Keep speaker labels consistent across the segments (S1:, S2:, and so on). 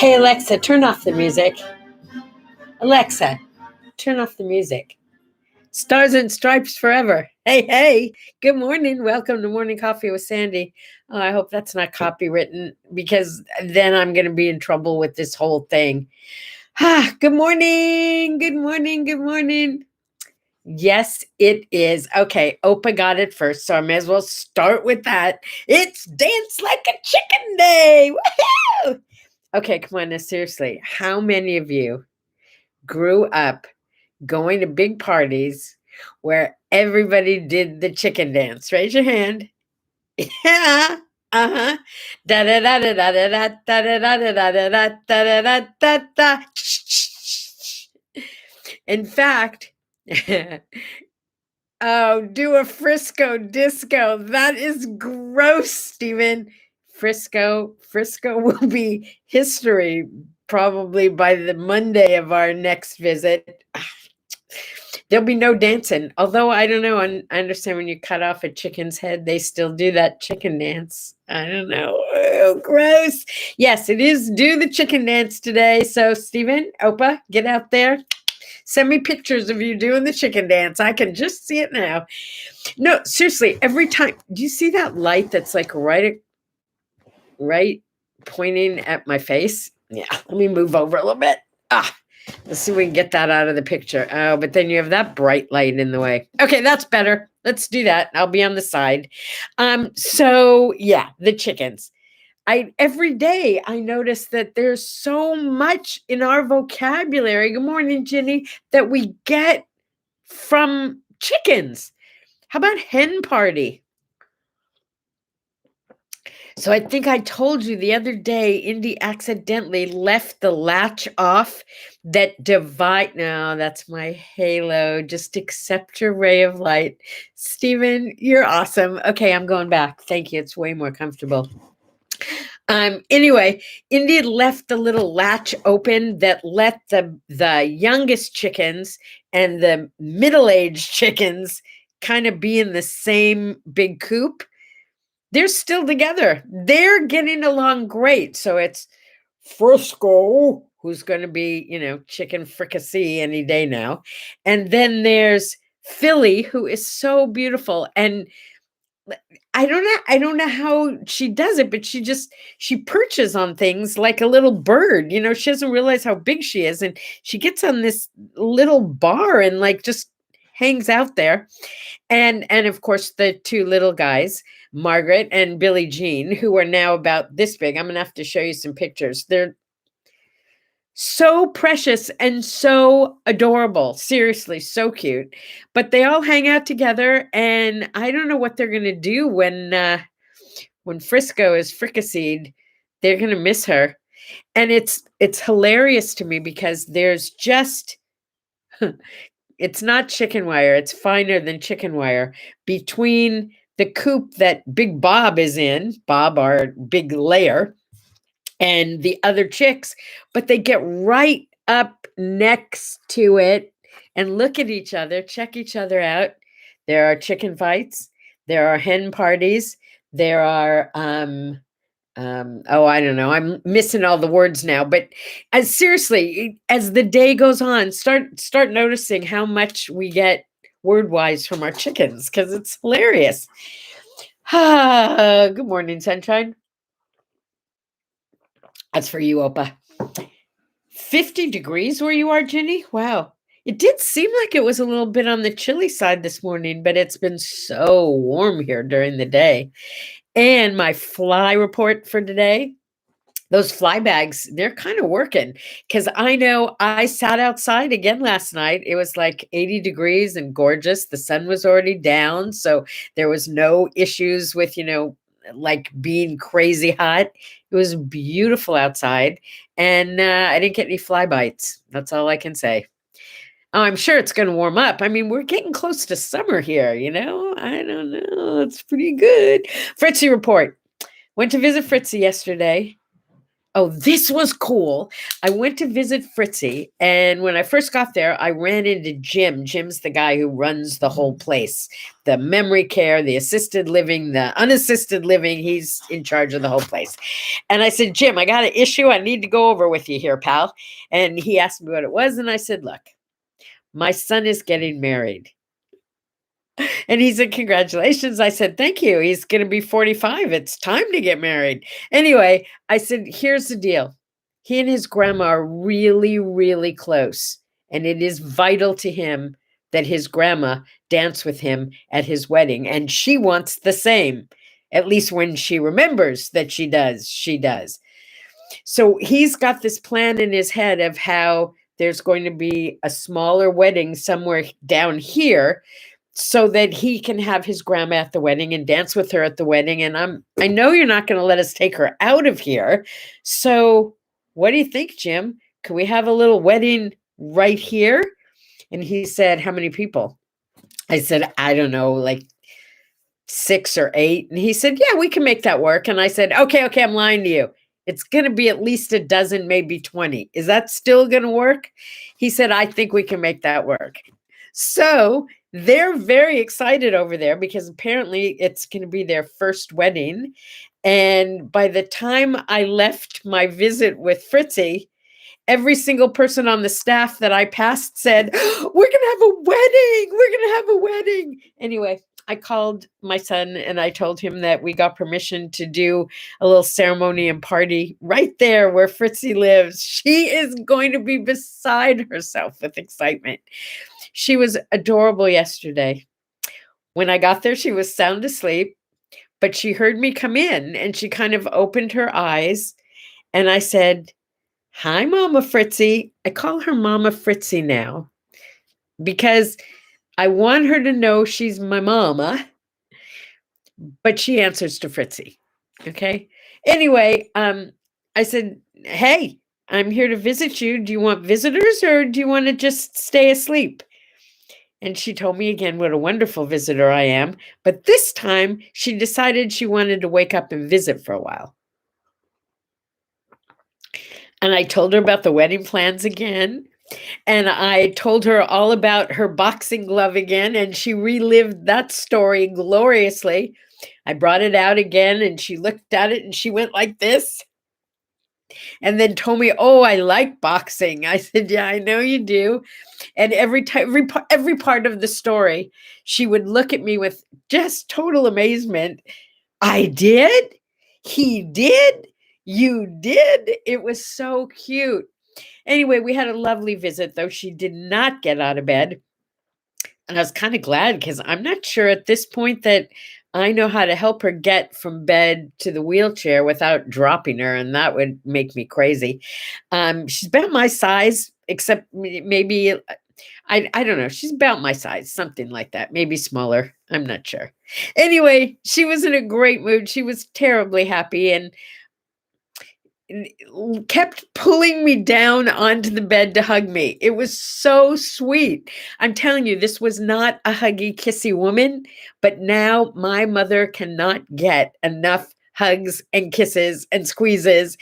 S1: Hey, Alexa, turn off the music. Alexa, turn off the music. Stars and Stripes forever. Hey, hey, good morning. Welcome to Morning Coffee with Sandye. Oh, I hope that's not copywritten because then I'm going to be in trouble with this whole thing. Good morning. Good morning. Good morning. Yes, it is. Okay, Opa got it first, so I may as well start with that. It's Dance Like a Chicken Day. Woohoo! Okay, come on now, seriously. How many of you grew up going to big parties where everybody did the chicken dance? Raise your hand. Yeah. Uh-huh. Da da da da da da da da da da da da da da da da da. In fact, oh, do a Frisco disco. That is gross, Stephen. Frisco will be history probably by the Monday of our next visit. There'll be no dancing. Although I don't know. I understand when you cut off a chicken's head, they still do that chicken dance. I don't know. Oh, gross. Yes, it is do the chicken dance today. So, Stephen, Opa, get out there. Send me pictures of you doing the chicken dance. I can just see it now. No, seriously, every time. Do you see that light that's like right pointing at my face? Yeah, let me move over a little bit. Let's see if we can get that out of the picture. Oh, but then you have that bright light in the way. Okay, that's better. Let's do that. I'll be on the side. So yeah, the chickens. Every day I notice that there's so much in our vocabulary. Good morning, Ginny, that we get from chickens. How about hen party? So I think I told you the other day, Indy accidentally left the latch off that divide. No, that's my halo. Just accept your ray of light. Stephen, you're awesome. Okay, I'm going back. Thank you. It's way more comfortable. Anyway, Indy left the little latch open that let the youngest chickens and the middle-aged chickens kind of be in the same big coop. They're still together. They're getting along great. So it's Frisco, who's going to be, chicken fricassee any day now. And then there's Philly, who is so beautiful. And I don't know how she does it, but she perches on things like a little bird. She doesn't realize how big she is. And she gets on this little bar and just hangs out there. And of course, the two little guys, Margaret and Billie Jean, who are now about this big. I'm going to have to show you some pictures. They're so precious and so adorable. Seriously, so cute. But they all hang out together, and I don't know what they're going to do when Frisco is fricasseed. They're going to miss her. And it's hilarious to me because there's just it's not chicken wire. It's finer than chicken wire between the coop that Big Bob is in, Bob, our big layer, and the other chicks, but they get right up next to it and look at each other, check each other out. There are chicken fights. There are hen parties. There are, I don't know. I'm missing all the words now, but seriously, as the day goes on, start noticing how much we get word-wise from our chickens because it's hilarious. Good morning, sunshine. That's for you, Opa. 50 degrees where you are, Ginny? Wow. It did seem like it was a little bit on the chilly side this morning, but it's been so warm here during the day. And my fly report for today, those fly bags, they're kind of working because I know I sat outside again last night. It was like 80 degrees and gorgeous. The sun was already down. So there was no issues with, being crazy hot. It was beautiful outside. And I didn't get any fly bites. That's all I can say. Oh, I'm sure it's going to warm up. I mean, we're getting close to summer here, I don't know. It's pretty good. Fritzy report. Went to visit Fritzy yesterday. Oh, this was cool. I went to visit Fritzy, and when I first got there, I ran into Jim. Jim's the guy who runs the whole place, the memory care, the assisted living, the unassisted living. He's in charge of the whole place. And I said, Jim, I got an issue I need to go over with you here, pal. And he asked me what it was, and I said, look, my son is getting married. And he said, congratulations. I said, thank you. He's going to be 45. It's time to get married. Anyway, I said, here's the deal. He and his grandma are really, really close. And it is vital to him that his grandma dance with him at his wedding. And she wants the same. At least when she remembers that she does, she does. So he's got this plan in his head of how there's going to be a smaller wedding somewhere down here so that he can have his grandma at the wedding and dance with her at the wedding. And I know you're not going to let us take her out of here. So what do you think, Jim? Can we have a little wedding right here? And he said, how many people? I said, I don't know, like 6 or 8. And he said, yeah, we can make that work. And I said, okay, I'm lying to you. It's going to be at least a dozen, maybe 20. Is that still going to work? He said, I think we can make that work. So they're very excited over there because apparently it's going to be their first wedding. And by the time I left my visit with Fritzy, every single person on the staff that I passed said, we're going to have a wedding. We're going to have a wedding. Anyway, I called my son and I told him that we got permission to do a little ceremony and party right there where Fritzy lives. She is going to be beside herself with excitement. She was adorable yesterday. When I got there, she was sound asleep, but she heard me come in and she kind of opened her eyes. And I said, hi, Mama Fritzy. I call her Mama Fritzy now because I want her to know she's my mama, but she answers to Fritzy. Okay. Anyway, I said, hey, I'm here to visit you. Do you want visitors or do you want to just stay asleep? And she told me again what a wonderful visitor I am. But this time she decided she wanted to wake up and visit for a while. And I told her about the wedding plans again. And I told her all about her boxing glove again. And she relived that story gloriously. I brought it out again and she looked at it and she went like this. And then told me, oh, I like boxing. I said, yeah, I know you do. And every part of the story, she would look at me with just total amazement. I did? He did? You did? It was so cute. Anyway, we had a lovely visit, though she did not get out of bed. And I was kind of glad because I'm not sure at this point that I know how to help her get from bed to the wheelchair without dropping her. And that would make me crazy. She's about my size, except maybe, I don't know. She's about my size, something like that. Maybe smaller. I'm not sure. Anyway, she was in a great mood. She was terribly happy and kept pulling me down onto the bed to hug me. It was so sweet. I'm telling you, this was not a huggy, kissy woman, but now my mother cannot get enough hugs and kisses and squeezes.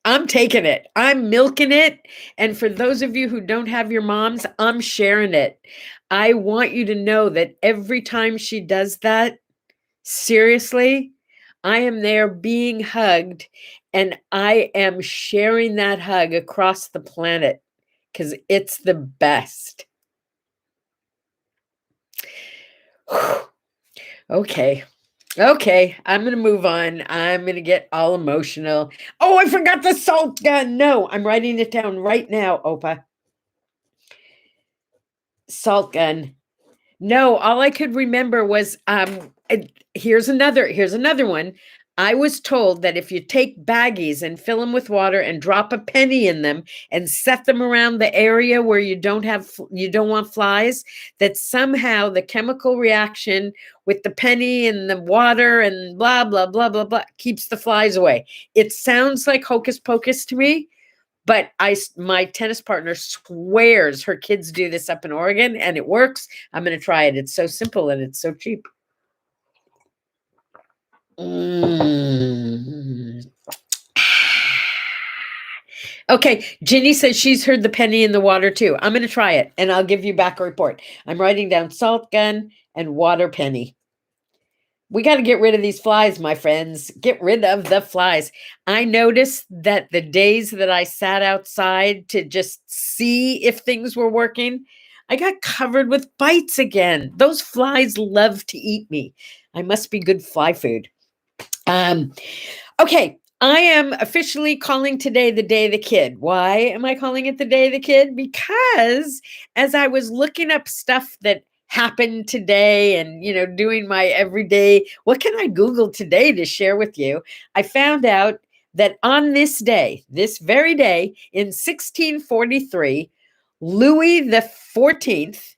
S1: I'm taking it. I'm milking it. And for those of you who don't have your moms, I'm sharing it. I want you to know that every time she does that, seriously, I am there being hugged and I am sharing that hug across the planet because it's the best. Okay. I'm going to move on. I'm going to get all emotional. Oh, I forgot the salt gun. No, I'm writing it down right now, Opa. Salt gun. No, all I could remember was here's another one. I was told that if you take baggies and fill them with water and drop a penny in them and set them around the area where you don't want flies, that somehow the chemical reaction with the penny and the water and blah blah blah blah blah keeps the flies away. It sounds like hocus pocus to me. But my tennis partner swears her kids do this up in Oregon and it works. I'm going to try it. It's so simple and it's so cheap. Okay, Ginny says she's heard the penny in the water too. I'm going to try it and I'll give you back a report. I'm writing down salt gun and water penny. We got to get rid of these flies, my friends. Get rid of the flies. I noticed that the days that I sat outside to just see if things were working, I got covered with bites again. Those flies love to eat me. I must be good fly food. Okay, I am officially calling today the Day of the Kid. Why am I calling it the Day of the Kid? Because as I was looking up stuff that happened today and, doing my everyday, what can I Google today to share with you? I found out that on this day, this very day in 1643, Louis the 14th,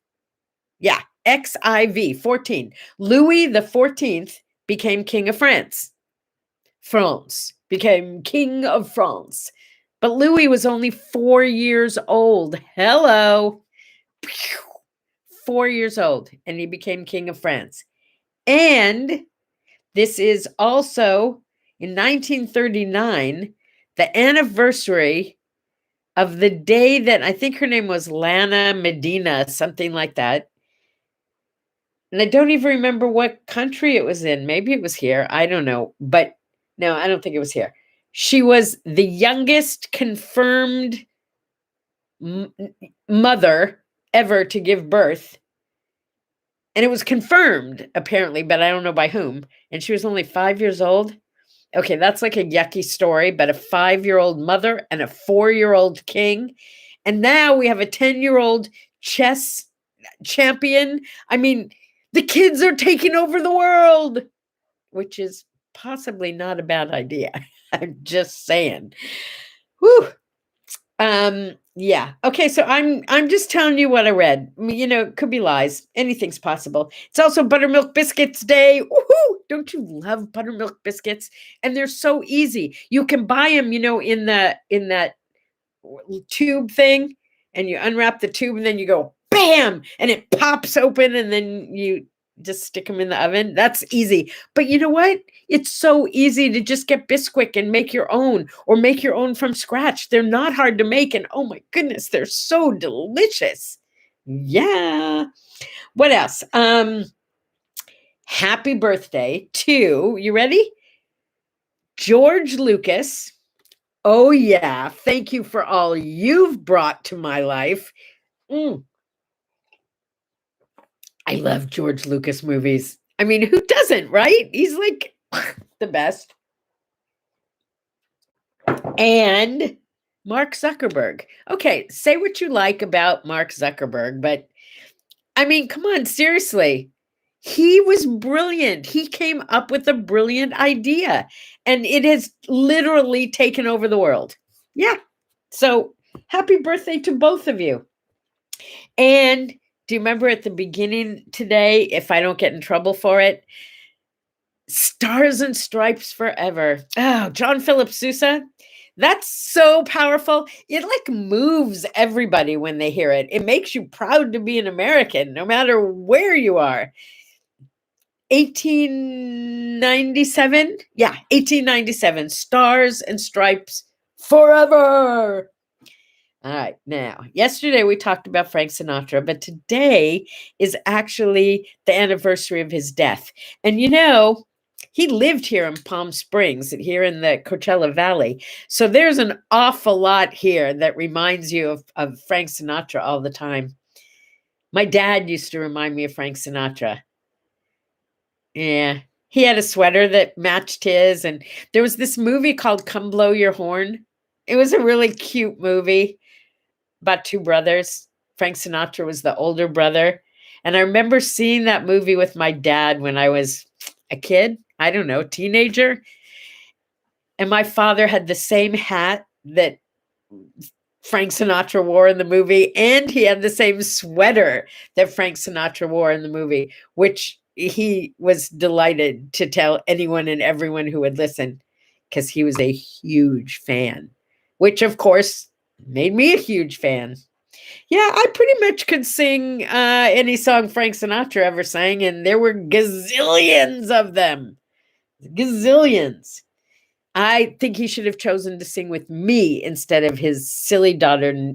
S1: yeah, XIV, 14, Louis the 14th became King of France. France became King of France. But Louis was only 4 years old. Hello. 4 years old, and he became King of France. And this is also in 1939, the anniversary of the day that I think her name was Lana Medina, something like that. And I don't even remember what country it was in. Maybe it was here. I don't know. But no, I don't think it was here. She was the youngest confirmed mother ever to give birth. And it was confirmed, apparently, but I don't know by whom. And she was only 5 years old. Okay, that's like a yucky story, but a 5-year-old mother and a 4-year-old king. And now we have a 10-year-old chess champion. I mean, the kids are taking over the world, which is possibly not a bad idea. I'm just saying. Whew. Yeah. Okay, so I'm just telling you what I read. I mean, it could be lies. Anything's possible. It's also Buttermilk Biscuits Day. Woohoo! Don't you love buttermilk biscuits? And they're so easy. You can buy them, in that tube thing, and you unwrap the tube and then you go bam and it pops open and then you just stick them in the oven. That's easy. But you know what? It's so easy to just get Bisquick and make your own, or make your own from scratch. They're not hard to make, and oh my goodness, they're so delicious. Yeah. What else? Happy birthday to, you ready? George Lucas. Oh yeah, thank you for all you've brought to my life. I love George Lucas movies. I mean, who doesn't, right? He's like the best. And Mark Zuckerberg. Okay, say what you like about Mark Zuckerberg, but I mean, come on, seriously. He was brilliant. He came up with a brilliant idea, and it has literally taken over the world. Yeah. So happy birthday to both of you. And do you remember at the beginning today, if I don't get in trouble for it, Stars and Stripes Forever. Oh, John Philip Sousa. That's so powerful. It like moves everybody when they hear it. It makes you proud to be an American, no matter where you are. 1897. Yeah, 1897. Stars and Stripes Forever. All right. Now, yesterday we talked about Frank Sinatra, but today is actually the anniversary of his death. And he lived here in Palm Springs, here in the Coachella Valley. So there's an awful lot here that reminds you of Frank Sinatra all the time. My dad used to remind me of Frank Sinatra. Yeah. He had a sweater that matched his. And there was this movie called Come Blow Your Horn. It was a really cute movie about two brothers. Frank Sinatra was the older brother. And I remember seeing that movie with my dad when I was a kid. I don't know, teenager. And my father had the same hat that Frank Sinatra wore in the movie. And he had the same sweater that Frank Sinatra wore in the movie, which he was delighted to tell anyone and everyone who would listen, because he was a huge fan, which of course made me a huge fan. Yeah, I pretty much could sing any song Frank Sinatra ever sang, and there were gazillions of them. Gazillions. I think he should have chosen to sing with me instead of his silly daughter,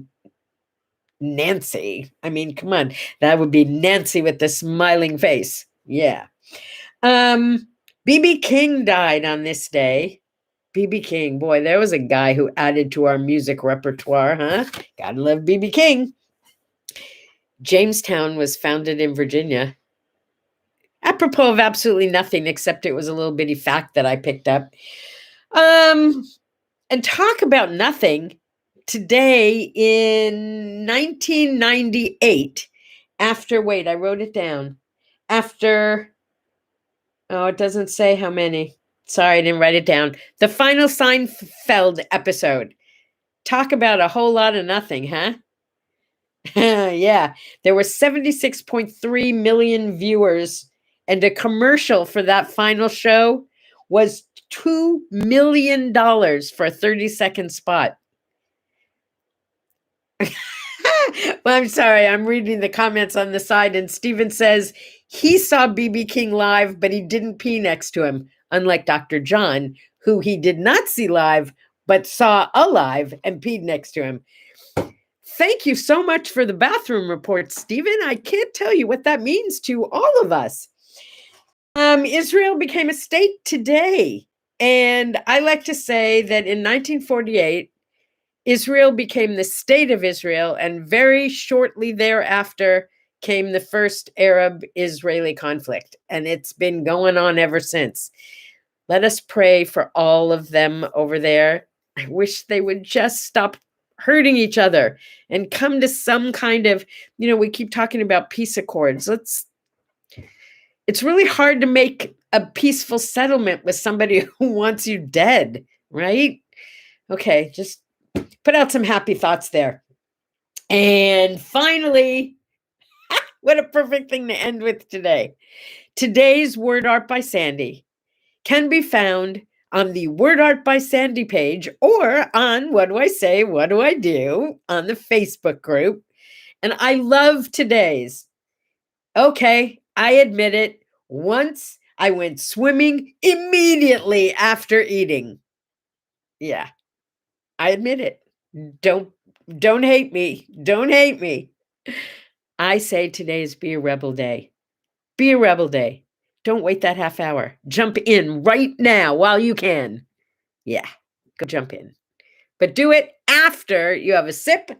S1: Nancy. I mean, come on. That would be Nancy with the smiling face. Yeah. BB King died on this day. BB King, boy, there was a guy who added to our music repertoire, huh? Gotta love BB King. Jamestown was founded in Virginia. Apropos of absolutely nothing, except it was a little bitty fact that I picked up. And talk about nothing. Today in 1998, after, wait, I wrote it down. After, oh, it doesn't say how many. Sorry, I didn't write it down. The final Seinfeld episode. Talk about a whole lot of nothing, huh? Yeah, there were 76.3 million viewers, and a commercial for that final show was $2 million for a 30-second spot. Well, I'm sorry, I'm reading the comments on the side, and Steven says he saw BB King live, but he didn't pee next to him, unlike Dr. John, who he did not see live, but saw alive and peed next to him. Thank you so much for the bathroom report, Stephen. I can't tell you what that means to all of us. Israel became a state today. And I like to say that in 1948, Israel became the state of Israel, and very shortly thereafter came the first Arab-Israeli conflict. And it's been going on ever since. Let us pray for all of them over there. I wish they would just stop hurting each other and come to some kind of, we keep talking about peace accords. It's really hard to make a peaceful settlement with somebody who wants you dead, right? Okay, just put out some happy thoughts there. And finally, what a perfect thing to end with today. Today's word art by Sandye can be found on the Word Art by Sandye page, or on What Do I Say, What Do I Do on the Facebook group. And I love today's. Okay, I admit it. Once I went swimming immediately after eating. Yeah, I admit it. Don't hate me. Don't hate me. I say today is Be a Rebel Day. Be a Rebel Day. Don't wait that half hour. Jump in right now while you can. Yeah, go jump in. But do it after you have a sip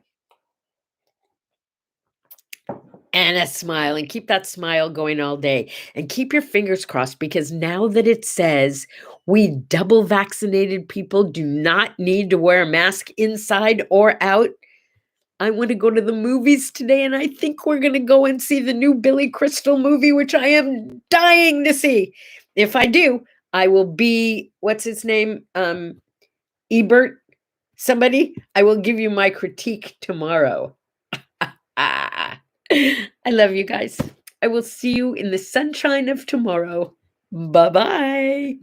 S1: and a smile, and keep that smile going all day. And keep your fingers crossed, because now that it says we double vaccinated people do not need to wear a mask inside or out, I want to go to the movies today, and I think we're going to go and see the new Billy Crystal movie, which I am dying to see. If I do, I will be, what's his name? Ebert, somebody. I will give you my critique tomorrow. I love you guys. I will see you in the sunshine of tomorrow. Bye-bye.